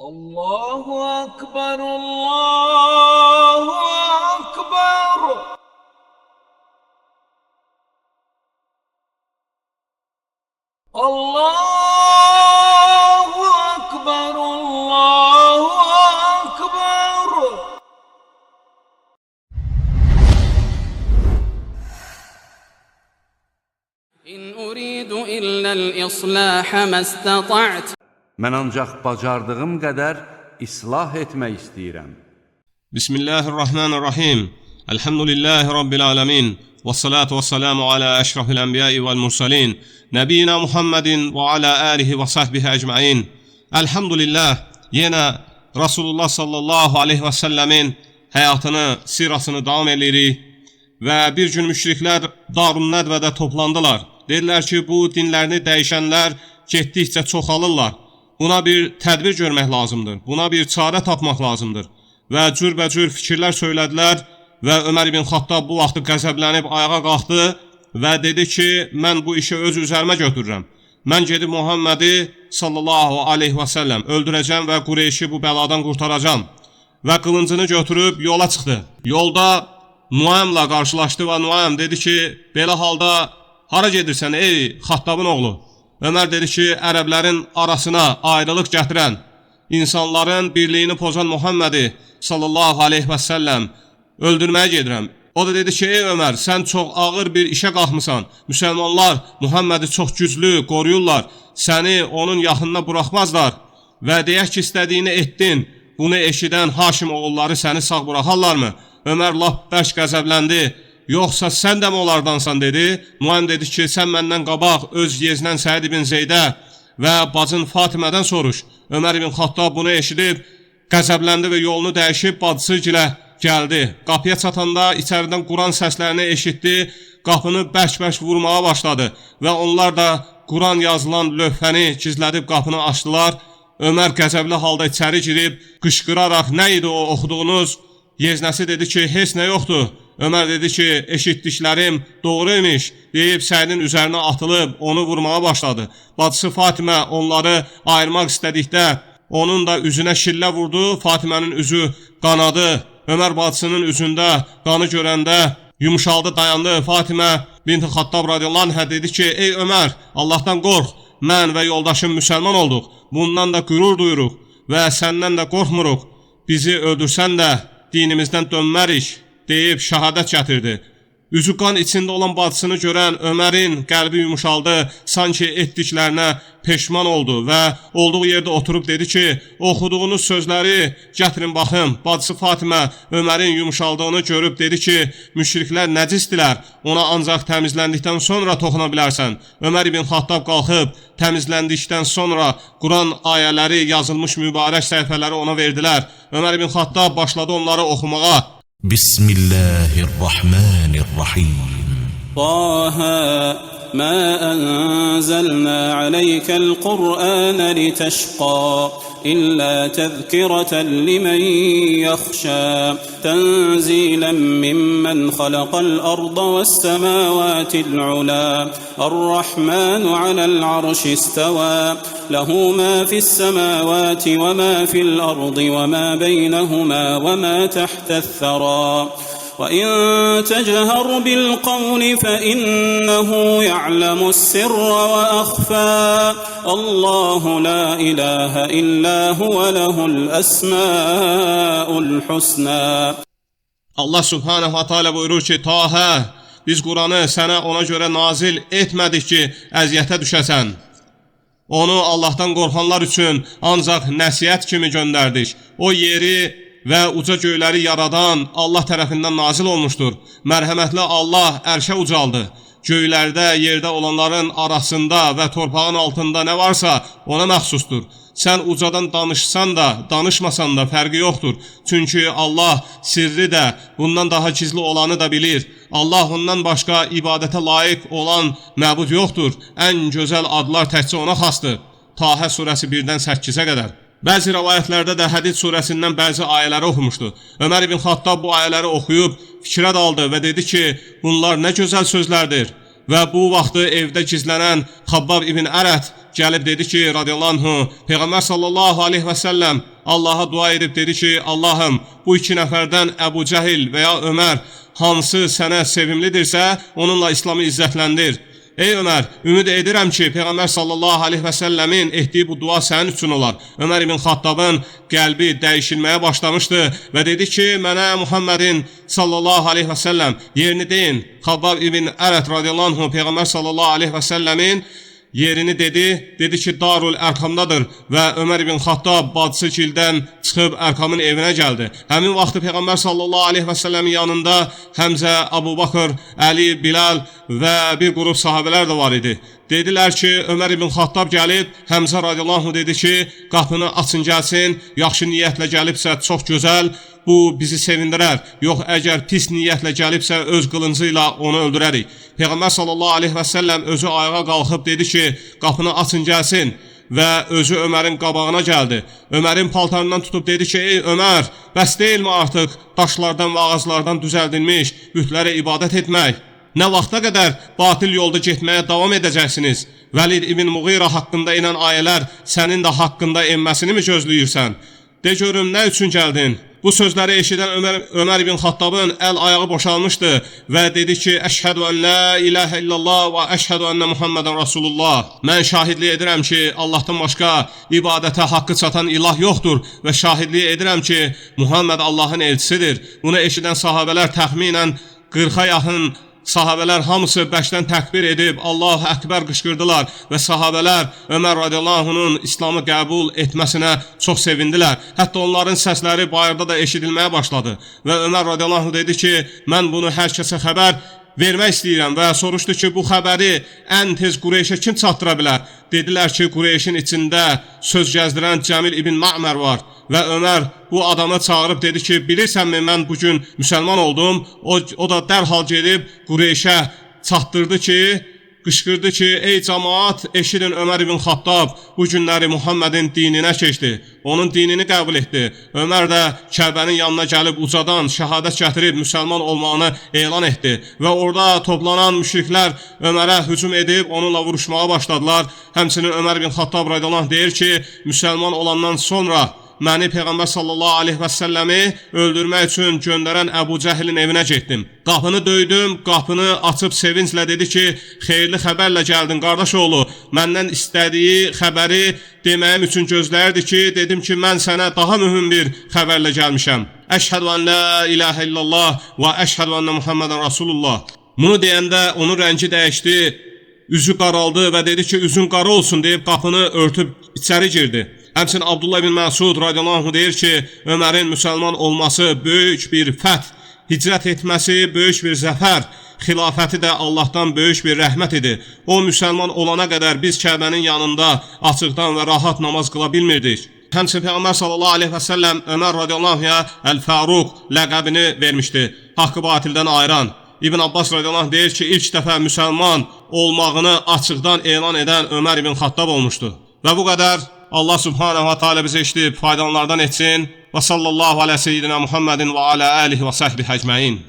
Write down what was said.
Allahu Akbar, Allahu Akbar. Allahu Akbar, Allahu Akbar. İn uridu illa'l islaha mastata'tu. Mən ancaq bacardığım qədər islah etmək istəyirəm. Bismillahirrahmanirrahim. Elhamdülillahi Rabbil alemin. Və salatu və salamu ala əşrafil ənbiyai vəl mursalin. Nəbiyyina Muhammedin və ala alihi və sahbihi əcmain. Elhamdülillah, yenə Rasulullah sallallahu aleyhi və səlləmin həyatını, sirasını davam edirik. Və bir gün müşriklər Darun Nədvədə toplandılar. Deyirlər ki, bu dinlərini dəyişənlər getdikcə çoxalırlar. Buna bir tədbir görmək lazımdır. Buna bir çarə tapmaq lazımdır. Və cürbəcür fikirlər söylədilər və Ömər ibn Xattab bu vaxtı qəzəblənib ayağa qalxdı və dedi ki, mən bu işi öz üzərimə götürürəm. Mən gedib Muhammədi sallallahu aleyhi və səlləm öldürəcəm və Qureyşi bu bəladan qurtaracam. Və qılıncını götürüb yola çıxdı. Yolda Nuaymla qarşılaşdı və Nuaym dedi ki, belə halda hara gedirsən ey Xattabın oğlu? Ömər dedi ki, ərəblərin arasına ayrılıq gətirən, insanların birliyini pozan Muhammədi sallallahu aleyhi və səlləm öldürməyə gedirəm. O da dedi ki, ey Ömər, sən çox ağır bir işə qalxmısan. Müsəlmanlar Muhammədi çox güclü qoruyurlar. Səni onun yaxınına buraxmazlar. Və deyək ki, istədiyini etdin. Bunu eşidən Haşim oğulları səni sağ buraxarlarmı? Ömər lap bərk qəzəbləndi. Yoxsa sən də mi onlardansan dedi. Nuaym dedi ki, sən məndən qabaq öz yeznən Səid ibn Zeydə və bacın Fatimədən soruş. Ömər ibn Xattab bunu eşidib, qəzəbləndi və yolunu dəyişib bacısı gilə gəldi. Qapıya çatanda içəridən Quran səslərini eşitdi, qapını bərk-bərk vurmağa başladı və onlar da Quran yazılan lövhəni gizlədib qapını açdılar. Ömər qəzəbli halda içəri girib, qışqıraraq, nə idi o oxuduğunuz? Yeznəsi dedi ki, heç nə yoxdur. Ömər dedi ki, eşitdiklərim doğru imiş, deyib Səidin üzərinə atılıb, onu vurmağa başladı. Bacısı Fatimə onları ayırmaq istədikdə, onun da üzünə şillə vurdu, Fatimənin üzü qanadı. Ömər bacısının üzündə qanı görəndə yumuşaldı, dayandı. Fatimə binti Xattab radiyallahu anhə dedi ki, ey Ömər, Allahdan qorx, mən və yoldaşım müsəlman olduq, bundan da qürur duyuruq və səndən də qorxmuruq, bizi öldürsən də dinimizdən dönmərik, deyib şəhadət gətirdi. Üzü qan içində olan bacısını görən Ömərin qəlbi yumuşaldı, sanki etdiklərinə peşman oldu və olduğu yerdə oturub dedi ki, oxuduğunuz sözləri gətirin baxım. Bacısı Fatimə Ömərin yumuşaldığını görüb dedi ki, müşriklər nəcisdilər, ona ancaq təmizləndikdən sonra toxuna bilərsən. Ömər ibn Xattab qalxıb, təmizləndikdən sonra Quran ayələri yazılmış mübarək səhifələri ona verdilər. Ömər ibn Xattab başladı onları oxumağa. Bismillahirrahmanirrahim. Taha ma anzalna aleykel Kur'an liteşqa illa tezkireten limen yakhsha tenzilen mimmen halaqal arda ves semavatil ula Ar-Rahmanu alel arşi isteva lehu ma fis semavati ve ma fil ardi ve ma beynehuma ve ma tahtes thara وَإِن تَجْهَرْ بِالْقَوْلِ فَإِنَّهُ يَعْلَمُ السِّرَّ وَأَخْفَى اللَّهُ لَا إِلَٰهَ إِلَّا هُوَ لَهُ الْأَسْمَاءُ الْحُسْنَى. Allah subhanahu wa ta'ala buyurur ki, Taha, biz Quranı sənə ona görə nazil etmədik ki, əziyyətə düşəsən. Onu Allahdan qorxanlar üçün ancaq nəsihət kimi göndərdik. O yeri və uca göyləri yaradan Allah tərəfindən nazil olmuşdur. Mərhəmətli Allah ərşə ucaldı. Göylərdə, yerdə olanların arasında və torpağın altında nə varsa ona məxsusdur. Sən ucadan danışsan da, danışmasan da fərqi yoxdur. Çünki Allah sirri də, bundan daha gizli olanı da bilir. Allah ondan başqa ibadətə layiq olan məbud yoxdur. Ən gözəl adlar təkcə ona xasdır. Tahə surəsi 1-dən 8-ə qədər. Bəzi rəvayətlərdə də Hədid surəsindən bəzi ayələri oxumuşdu. Ömər ibn Xattab bu ayələri oxuyub fikrə daldı və dedi ki, bunlar nə gözəl sözlərdir. Və bu vaxtı evdə gizlənən Xabbab ibn Ərət gəlib dedi ki, radiyallahu anhu, Peyğəmbər sallallahu aleyhi və səlləm Allaha dua edib dedi ki, Allahım, bu iki nəfərdən Əbu Cəhil və ya Ömər hansı sənə sevimlidirsə, onunla İslamı izzətləndir. Ey Ömər, ümid edirəm ki, Peyğəmbər sallallahu aleyhi və səlləmin etdiyi bu dua sənin üçün olar. Ömər ibn Xattabın qəlbi dəyişilməyə başlamışdı və dedi ki, mənə Muhammedin sallallahu aleyhi və səlləm yerini deyin. Xabbab ibn Ərət radiyallahu anhu Peyğəmbər sallallahu aleyhi və səlləmin yerini dedi ki, Darul Ərkamdadır və Ömər ibn Xattab bacısı Kildən çıxıb Ərkamın evinə gəldi. Həmin vaxtı Peyğəmbər sallallahu aleyhi və səlləmin yanında Həmzə, Abu Bakır, Əli, Bilal və bir qrup sahabələr də var idi. Dedilər ki, Ömər ibn Xattab gəlib, Həmzə radiyallahu anh dedi ki, qapını açın gəlsin, yaxşı niyyətlə gəlibsə çox gözəl, bu bizi sevindirər. Yox, əgər pis niyyətlə gəlibsə öz qılıncı ilə onu öldürərik. Peyğəmbər sallallahu aleyhi və səlləm özü ayağa qalxıb dedi ki, qapını açın gəlsin və özü Ömərin qabağına gəldi. Ömərin paltarından tutub dedi ki, ey Ömər, bəs deyilmi artıq daşlardan və ağaclardan düzəldilmiş bütlərə ibadət etmək? Nə vaxta qədər batil yolda getməyə davam edəcəksiniz? Vəlid ibn Muğira haqqında inən ayələr sənin də haqqında enməsini mi gözləyirsən? De görüm, nə üçün gəldin? Bu sözləri eşidən Ömər ibn Xattabın əl ayağı boşalmışdı və dedi ki, əşhədu ən la ilahə illallah və əşhədu ənə Muhammedən Rasulullah. Mən şahidlik edirəm ki, Allahdan başqa ibadətə haqqı çatan ilah yoxdur və şahidlik edirəm ki, Muhammed Allahın elçisidir. Bunu eşidən sahabələr təxminən 40-a yaxın sahabələr hamısı bəkdən təkbir edib Allahu Əkbər qışqırdılar və sahabələr Ömər radiyallahu anh'ın İslamı qəbul etməsinə çox sevindilər. Hətta onların səsləri bayırda da eşidilməyə başladı və Ömər radiyallahu anh dedi ki, mən bunu hər kəsə xəbər vermək istəyirəm və soruşdu ki, bu xəbəri ən tez Qureyşə kim çatdıra bilər? Dedilər ki, Qureyşin içində söz gəzdirən Cəmil ibn Ma'mər var və Ömər bu adamı çağırıb dedi ki, bilirsənmi mən bugün müsəlman oldum? O da dərhal gedib Qureyşə çatdırdı ki, qışqırdı ki, ey cəmaat, eşidin Ömər ibn Xattab bu günləri Muhammedin dininə keçdi. Onun dinini qəbul etdi. Ömər də Kəbənin yanına gəlib ucadan şəhadət gətirib müsəlman olmağını elan etdi. Və orada toplanan müşriklər Ömərə hücum edib onunla vuruşmağa başladılar. Həmçinin Ömər ibn Xattab radiyallahu anh deyir ki, müsəlman olandan sonra məni Peyğəmbər sallallahu aleyhi və səlləmi öldürmək üçün göndərən Əbu Cəhilin evinə getdim. Qapını döydüm, qapını açıb sevinclə dedi ki, xeyirli xəbərlə gəldin qardaş oğlu. Məndən istədiyi xəbəri deməyim üçün gözləyirdi ki, dedim ki, mən sənə daha mühüm bir xəbərlə gəlmişəm. Əşhədu ən la ilahə illallah və əşhədu ənə Muhammedən Rasulullah. Bunu deyəndə onun rəngi dəyişdi, üzü qaraldı və dedi ki, üzün qara olsun deyib qapını örtüb içəri girdi. Həmçinin Abdullah ibn Məsud radiyallahu anh deyir ki, Ömərin müsəlman olması böyük bir fəth, hicrət etməsi böyük bir zəfər, xilafəti də Allahdan böyük bir rəhmət idi. O müsəlman olana qədər biz Kəbənin yanında açıqdan və rahat namaz qıla bilmirdik. Həmçinin Peyğəmbər sallallahu aleyhi və səlləm Ömər radiyallahu anh'a Əl-Fəruq ləqəbini vermişdi, haqqı batildən ayıran. İbn Abbas radiyallahu anh deyir ki, ilk dəfə müsəlman olmağını açıqdan elan edən Ömər ibn Xattab olmuşdu. Və bu qədər. Allah subhanahu wa ta'ala bizi eşidib faydalanlardan etsin. Və sallallahu alə seyyidina Muhammedin və alə alihi və səhbihi əcməin.